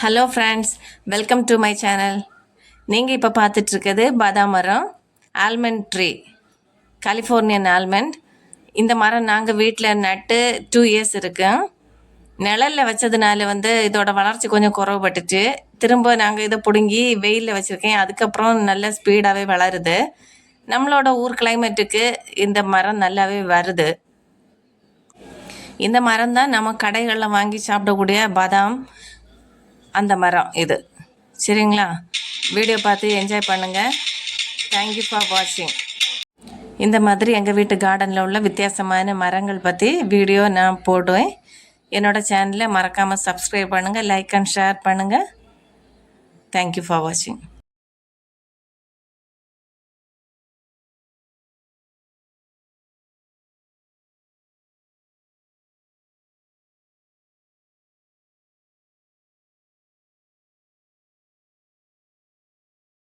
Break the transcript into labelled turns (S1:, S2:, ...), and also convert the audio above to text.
S1: Hello friends, welcome to my channel. நீங்கள் இப்போ பார்த்துட்ருக்கிறது பாதாம் மரம், ஆல்மண்ட் ட்ரீ, கலிஃபோர்னியன் ஆல்மண்ட். இந்த மரம் நாங்கள் வீட்டில் நட்டு 2 இயர்ஸ் இருக்கு. நிழலில் வச்சதுனால இதோட வளர்ச்சி கொஞ்சம் குறைவுபட்டுச்சு. திரும்ப நாங்கள் இதை பிடுங்கி வெயிலில் வச்சுருக்கேன். அதுக்கப்புறம் நல்ல ஸ்பீடாகவே வளருது. நம்மளோட ஊர் கிளைமேட்டுக்கு இந்த மரம் நல்லாவே வருது. இந்த மரம் தான் நம்ம கடைகளில் வாங்கி சாப்பிடக்கூடிய பாதாம் அந்த மரம் இது. சரிங்களா? வீடியோ பார்த்து என்ஜாய் பண்ணுங்கள். தேங்க்யூ ஃபார் வாட்சிங். இந்த மாதிரி எங்கள் வீட்டு கார்டனில் உள்ள வித்தியாசமான மரங்கள் பற்றி வீடியோ நான் போடுவேன். என்னோடய சேனலை மறக்காமல் சப்ஸ்கிரைப் பண்ணுங்கள், லைக் அண்ட் ஷேர் பண்ணுங்கள். தேங்க்யூ ஃபார் வாட்சிங்.